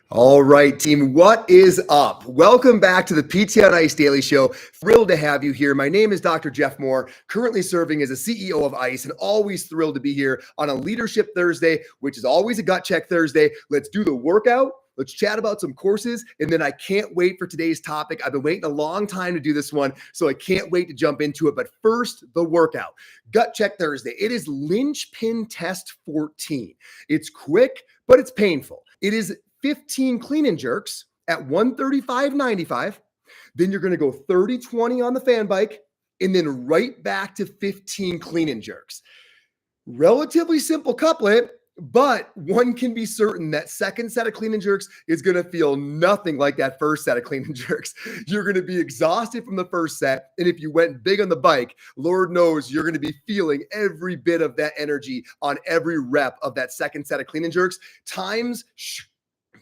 All right, team, what is up? Welcome back to the PT on Ice Daily Show. Thrilled to have you here. My name is Dr. Jeff Moore, currently serving as a CEO of ICE, and always thrilled to be here on a Leadership Thursday, which is always a Gut Check Thursday. Let's do the workout. Let's chat about some courses, and then I can't wait for today's topic. I've been waiting a long time to do this one, so I can't wait to jump into it. But first, the workout. Gut Check Thursday. It is Linchpin Test 14. It's quick, but it's painful. It is 15 clean and jerks at 135.95. Then you're going to go 30-20 on the fan bike, and then right back to 15 clean and jerks. Relatively simple couplet, but one can be certain that second set of clean and jerks is going to feel nothing like that first set of clean and jerks. You're going to be exhausted from the first set. And if you went big on the bike, Lord knows you're going to be feeling every bit of that energy on every rep of that second set of clean and jerks. Times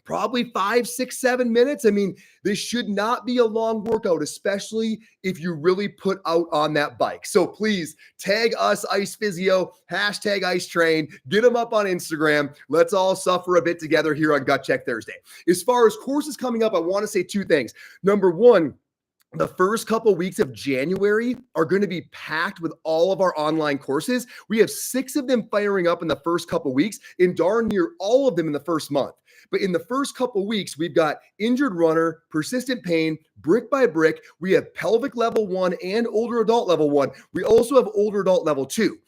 probably 5, 6, 7 minutes. I mean, this should not be a long workout, especially if you really put out on that bike. So please tag us, Ice Physio, hashtag Ice Train, get them up on Instagram. Let's all suffer a bit together here on Gut Check Thursday. As far as courses coming up, I want to say two things. Number one, the first couple weeks of January are going to be packed with all of our online courses. We have 6 of them firing up in the first couple weeks, and darn near all of them in the first month. But in the first couple weeks, we've got injured runner, persistent pain, brick by brick. We have pelvic level 1 and older adult level 1. We also have older adult level 2.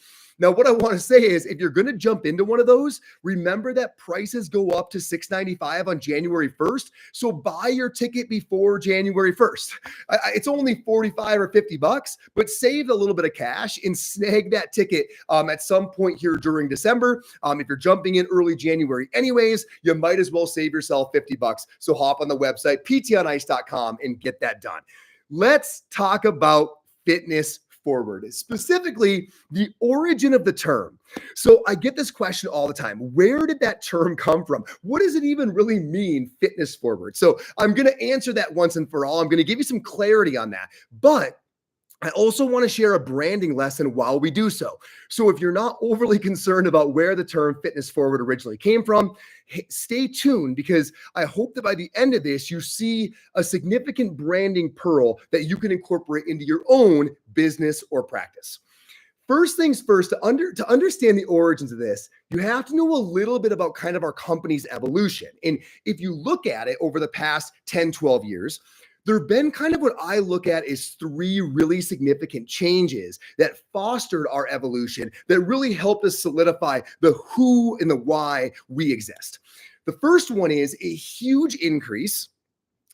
Now, what I want to say is if you're going to jump into one of those, remember that prices go up to $695 on January 1st. So buy your ticket before January 1st. It's only $45 or $50, but save a little bit of cash and snag that ticket at some point here during December. If you're jumping in early January anyways, you might as well save yourself $50. So hop on the website, ptonice.com, and get that done. Let's talk about fitness forward, specifically the origin of the term. So I get this question all the time. Where did that term come from? What does it even really mean, fitness forward? So I'm going to answer that once and for all. I'm going to give you some clarity on that. But I also want to share a branding lesson while we do so. So if you're not overly concerned about where the term fitness forward originally came from, stay tuned, because I hope that by the end of this, you see a significant branding pearl that you can incorporate into your own business or practice. First things first, to understand the origins of this, you have to know a little bit about kind of our company's evolution. And if you look at it over the past 10, 12 years, there have been kind of what I look at as 3 really significant changes that fostered our evolution, that really helped us solidify the who and the why we exist. The first one is a huge increase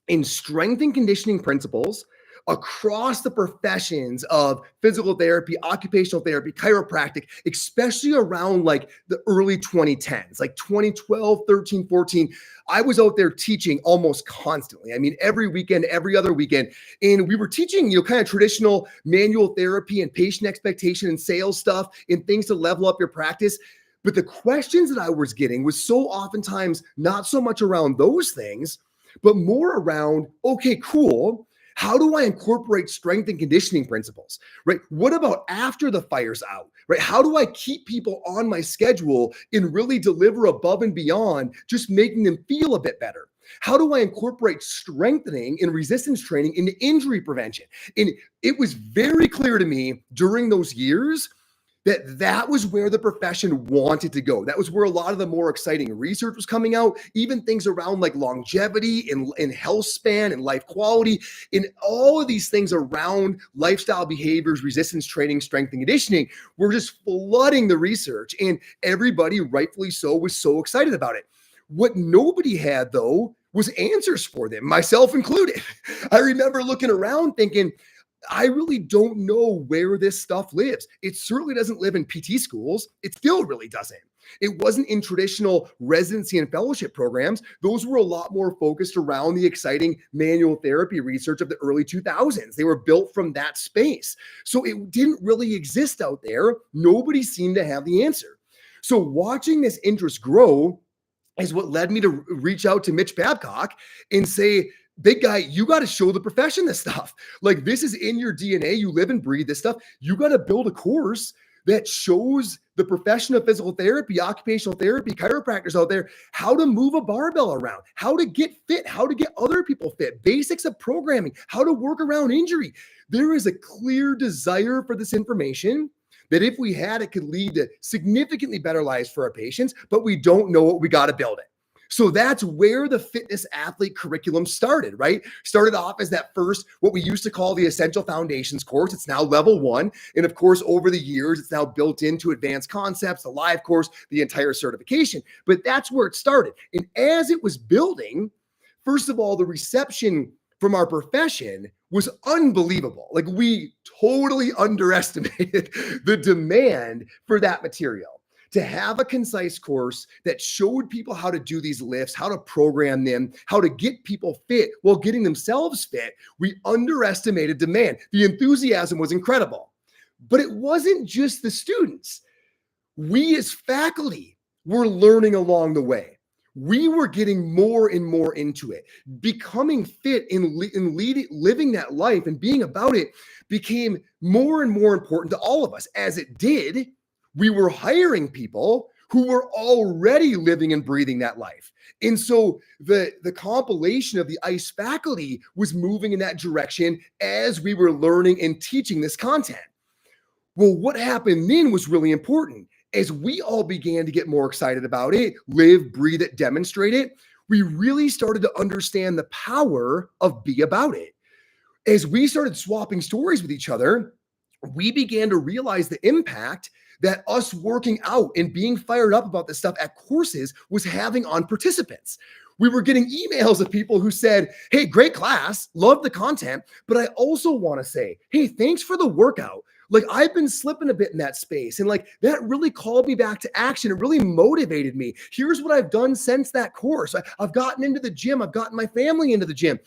in strength and conditioning principles across the professions of physical therapy, occupational therapy, chiropractic, especially around like the early 2010s, like 2012, 13, 14. I was out there teaching almost constantly. I mean, every weekend, every other weekend. And we were teaching, kind of traditional manual therapy and patient expectation and sales stuff and things to level up your practice. But the questions that I was getting was so oftentimes not so much around those things, but more around, okay, cool. How do I incorporate strength and conditioning principles, right? What about after the fire's out, right? How do I keep people on my schedule and really deliver above and beyond, just making them feel a bit better? How do I incorporate strengthening and resistance training into injury prevention? And it was very clear to me during those years that was where the profession wanted to go. That was where a lot of the more exciting research was coming out, even things around like longevity and health span and life quality, and all of these things around lifestyle behaviors, resistance training, strength and conditioning were just flooding the research, and everybody, rightfully so, was so excited about it. What nobody had, though, was answers for them, myself included. I remember looking around thinking, I really don't know where this stuff lives. It certainly doesn't live in PT schools. It still really doesn't. It wasn't in traditional residency and fellowship programs. Those were a lot more focused around the exciting manual therapy research of the early 2000s. They were built from that space. So it didn't really exist out there. Nobody seemed to have the answer. So watching this interest grow is what led me to reach out to Mitch Babcock and say, big guy, you got to show the profession this stuff. Like, this is in your DNA. You live and breathe this stuff. You got to build a course that shows the profession of physical therapy, occupational therapy, chiropractors out there how to move a barbell around, how to get fit, how to get other people fit, basics of programming, how to work around injury. There is a clear desire for this information that if we had, it could lead to significantly better lives for our patients, but we don't know it. We got to build it. So that's where the fitness athlete curriculum started, right? Started off as that first, what we used to call the Essential Foundations course. It's now level 1. And of course, over the years, it's now built into Advanced Concepts, the live course, the entire certification. But that's where it started. And as it was building, first of all, the reception from our profession was unbelievable. Like, we totally underestimated the demand for that material. To have a concise course that showed people how to do these lifts, how to program them, how to get people fit while getting themselves fit, we underestimated demand. The enthusiasm was incredible. But it wasn't just the students. We as faculty were learning along the way. We were getting more and more into it. Becoming fit and living that life and being about it became more and more important to all of us. As it did, we were hiring people who were already living and breathing that life. And so the compilation of the ICE faculty was moving in that direction as we were learning and teaching this content. Well, what happened then was really important. As we all began to get more excited about it, live, breathe it, demonstrate it, we really started to understand the power of Be About It. As we started swapping stories with each other, we began to realize the impact that us working out and being fired up about this stuff at courses was having on participants. We were getting emails of people who said, hey, great class, love the content, but I also want to say, hey, thanks for the workout. Like, I've been slipping a bit in that space, and like that really called me back to action. It really motivated me. Here's what I've done since that course. I've gotten into the gym. I've gotten my family into the gym.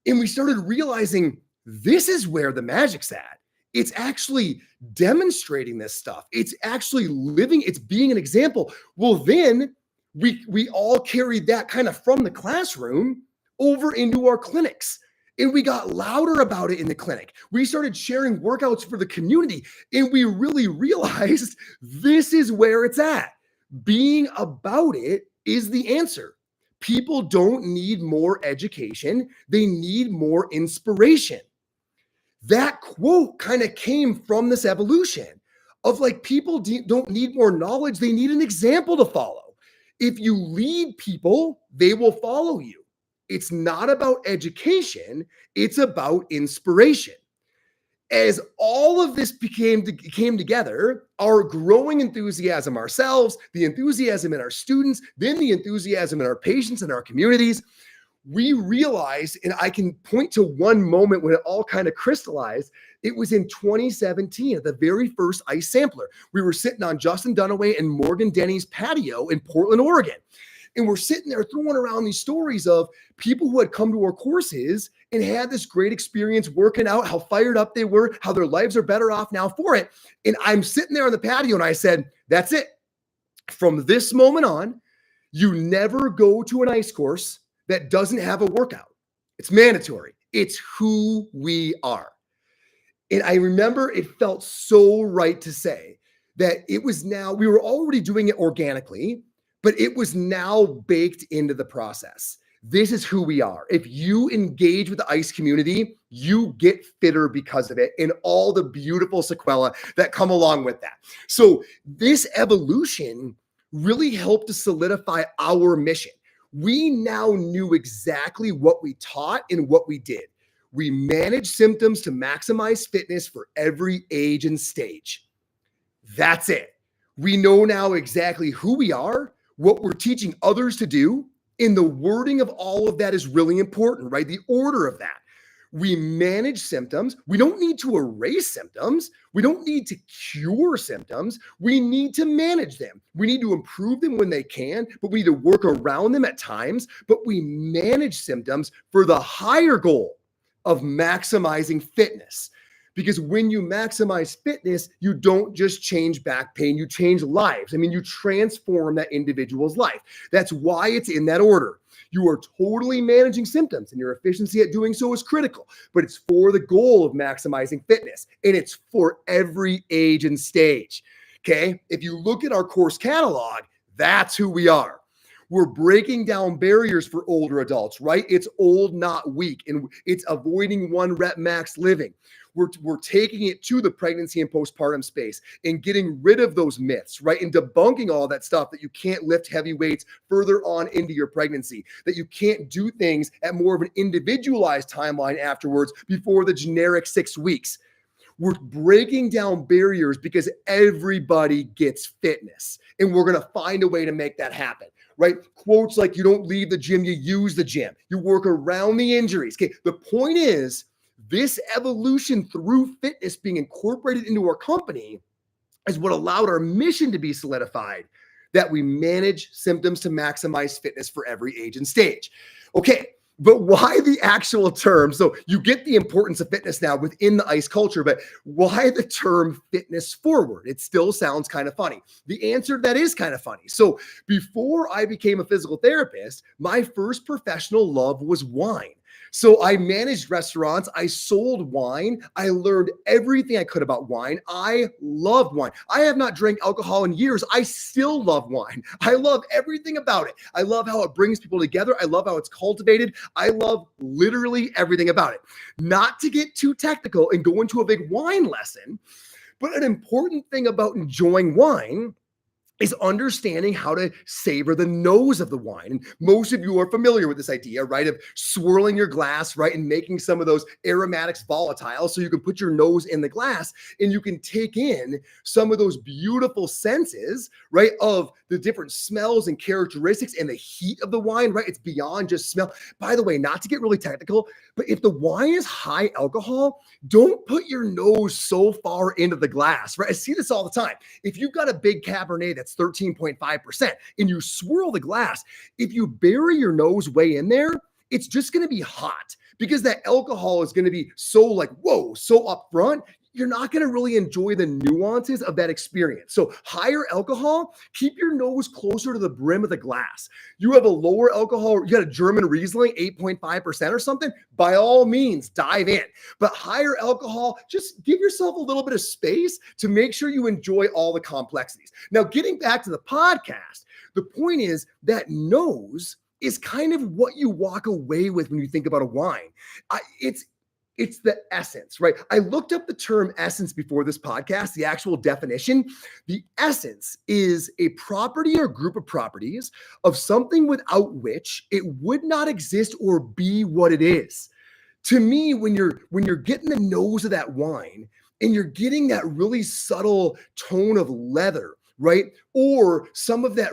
And we started realizing this is where the magic's at. It's actually demonstrating this stuff. It's actually living, it's being an example. Well, then we all carried that kind of from the classroom over into our clinics. And we got louder about it in the clinic. We started sharing workouts for the community. And we really realized this is where it's at. Being about it is the answer. People don't need more education. They need more inspiration. That quote kind of came from this evolution of like, people don't need more knowledge. They need an example to follow. If you lead people, they will follow you. It's not about education. It's about inspiration. As all of this came together, our growing enthusiasm ourselves, the enthusiasm in our students, then the enthusiasm in our patients and our communities, we realized, and I can point to one moment when it all kind of crystallized. It was in 2017 at the very first ICE Sampler. We were sitting on Justin Dunaway and Morgan Denny's patio in Portland, Oregon. And we're sitting there throwing around these stories of people who had come to our courses and had this great experience working out, how fired up they were, how their lives are better off now for it. And I'm sitting there on the patio and I said, that's it. From this moment on, you never go to an ICE course that doesn't have a workout. It's mandatory. It's who we are. And I remember it felt so right to say that it was now, we were already doing it organically, but it was now baked into the process. This is who we are. If you engage with the ICE community, you get fitter because of it and all the beautiful sequelae that come along with that. So this evolution really helped to solidify our mission. We now knew exactly what we taught and what we did. We manage symptoms to maximize fitness for every age and stage. That's it. We know now exactly who we are, what we're teaching others to do, and the wording of all of that is really important, right? The order of that. We manage symptoms. We don't need to erase symptoms. We don't need to cure symptoms. We need to manage them. We need to improve them when they can, but we need to work around them at times. But we manage symptoms for the higher goal of maximizing fitness. Because when you maximize fitness, you don't just change back pain, you change lives. I mean, you transform that individual's life. That's why it's in that order. You are totally managing symptoms, and your efficiency at doing so is critical, but it's for the goal of maximizing fitness, and it's for every age and stage. Okay. If you look at our course catalog, that's who we are. We're breaking down barriers for older adults, right? It's old, not weak, and it's avoiding 1 rep max living. We're taking it to the pregnancy and postpartum space and getting rid of those myths, right? And debunking all that stuff that you can't lift heavy weights further on into your pregnancy, that you can't do things at more of an individualized timeline afterwards before the generic 6 weeks. We're breaking down barriers because everybody gets fitness, and we're going to find a way to make that happen, right? Quotes like, you don't leave the gym, you use the gym. You work around the injuries. Okay. The point is, this evolution through fitness being incorporated into our company is what allowed our mission to be solidified, that we manage symptoms to maximize fitness for every age and stage. Okay. But why the actual term? So you get the importance of fitness now within the ICE culture, but why the term fitness forward? It still sounds kind of funny. The answer to that is kind of funny. So before I became a physical therapist, my first professional love was wine. So I managed restaurants. I sold wine. I learned everything I could about wine. I loved wine. I have not drank alcohol in years. I still love wine. I love everything about it. I love how it brings people together. I love how it's cultivated. I love literally everything about it. Not to get too technical and go into a big wine lesson, but an important thing about enjoying wine is understanding how to savor the nose of the wine. And most of you are familiar with this idea, right? Of swirling your glass, right? And making some of those aromatics volatile so you can put your nose in the glass and you can take in some of those beautiful senses, right? Of the different smells and characteristics and the heat of the wine, right? It's beyond just smell. By the way, not to get really technical, but if the wine is high alcohol, don't put your nose so far into the glass, right? I see this all the time. If you've got a big Cabernet that's 13.5% and you swirl the glass, if you bury your nose way in there, it's just going to be hot because that alcohol is going to be so like, whoa, so up front. You're not going to really enjoy the nuances of that experience. So higher alcohol, keep your nose closer to the brim of the glass. You have a lower alcohol, you got a German Riesling, 8.5% or something, by all means, dive in. But higher alcohol, just give yourself a little bit of space to make sure you enjoy all the complexities. Now, getting back to the podcast, the point is that nose is kind of what you walk away with when you think about a wine. It's the essence, right? I looked up the term essence before this podcast, the actual definition. The essence is a property or group of properties of something without which it would not exist or be what it is. To me, when you're getting the nose of that wine and you're getting that really subtle tone of leather, right? Or some of that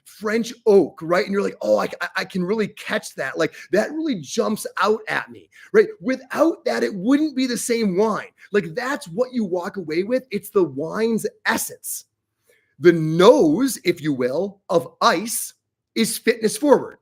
French oak, right? And you're like, oh, I can really catch that. Like that really jumps out at me, right? Without that, it wouldn't be the same wine. Like that's what you walk away with. It's the wine's essence. The nose, if you will, of ICE is fitness forward,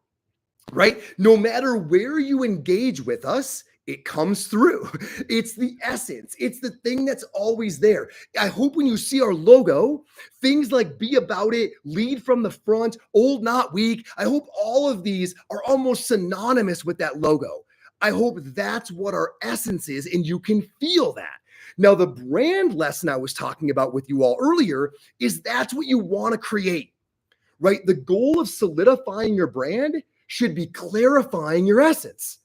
right? No matter where you engage with us, it comes through. It's the essence. It's the thing that's always there. I hope when you see our logo, things like be about it, lead from the front, old, not weak. I hope all of these are almost synonymous with that logo. I hope that's what our essence is, and you can feel that. Now, the brand lesson I was talking about with you all earlier is that's what you want to create, right? The goal of solidifying your brand should be clarifying your essence.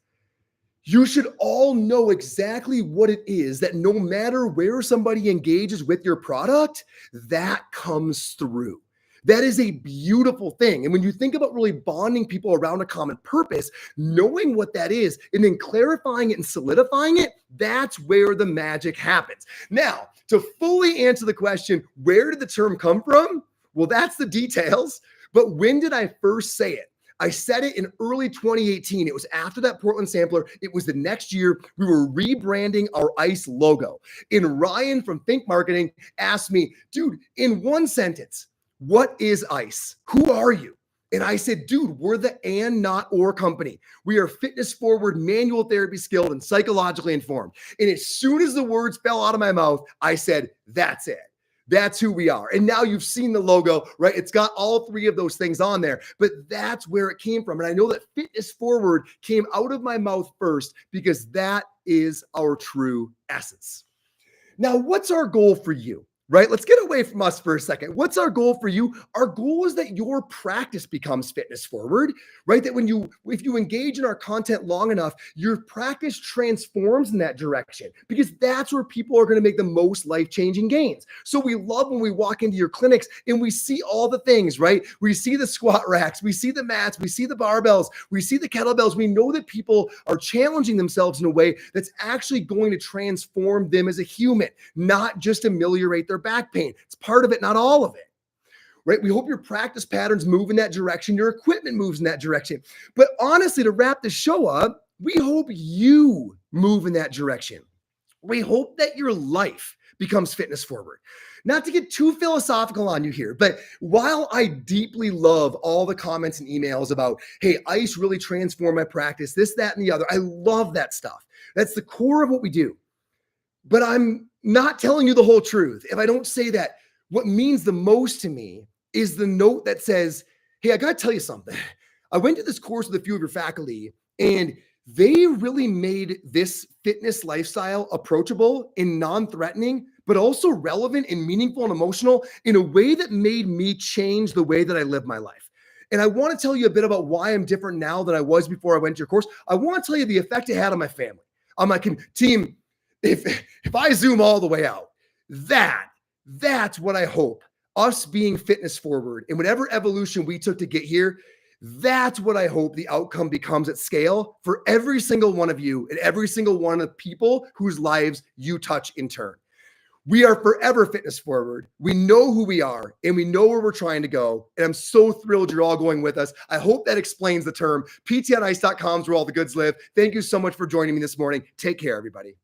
You should all know exactly what it is that no matter where somebody engages with your product, that comes through. That is a beautiful thing. And when you think about really bonding people around a common purpose, knowing what that is, and then clarifying it and solidifying it, that's where the magic happens. Now, to fully answer the question, where did the term come from? Well, that's the details. But when did I first say it? I said it in early 2018. It was after that Portland Sampler. It was the next year. We were rebranding our ICE logo. And Ryan from Think Marketing asked me, dude, in one sentence, what is ICE? Who are you? And I said, dude, we're the and not or company. We are fitness forward, manual therapy skilled, and psychologically informed. And as soon as the words fell out of my mouth, I said, that's it. That's who we are. And now you've seen the logo, right? It's got all three of those things on there, but that's where it came from. And I know that fitness forward came out of my mouth first because that is our true essence. Now, what's our goal for you? Right? Let's get away from us for a second. What's our goal for you? Our goal is that your practice becomes fitness forward, right? That if you engage in our content long enough, your practice transforms in that direction because that's where people are going to make the most life-changing gains. So we love when we walk into your clinics and we see all the things, right? We see the squat racks, we see the mats, we see the barbells, we see the kettlebells. We know that people are challenging themselves in a way that's actually going to transform them as a human, not just ameliorate their back pain. It's part of it, not all of it, right? We hope your practice patterns move in that direction. Your equipment moves in that direction. But honestly, to wrap the show up, we hope you move in that direction. We hope that your life becomes fitness forward. Not to get too philosophical on you here, but while I deeply love all the comments and emails about, hey, ICE really transformed my practice, this, that, and the other, I love that stuff. That's the core of what we do. But I'm not telling you the whole truth if I don't say that what means the most to me is the note that says, hey, I got to tell you something. I went to this course with a few of your faculty, and they really made this fitness lifestyle approachable and non-threatening, but also relevant and meaningful and emotional in a way that made me change the way that I live my life. And I want to tell you a bit about why I'm different now than I was before I went to your course. I want to tell you the effect it had on my family, on my team. If I zoom all the way out, that's what I hope, us being fitness forward and whatever evolution we took to get here, that's what I hope the outcome becomes at scale for every single one of you and every single one of the people whose lives you touch in turn. We are forever fitness forward. We know who we are and we know where we're trying to go. And I'm so thrilled you're all going with us. I hope that explains the term. PTOnice.com is where all the goods live. Thank you so much for joining me this morning. Take care, everybody.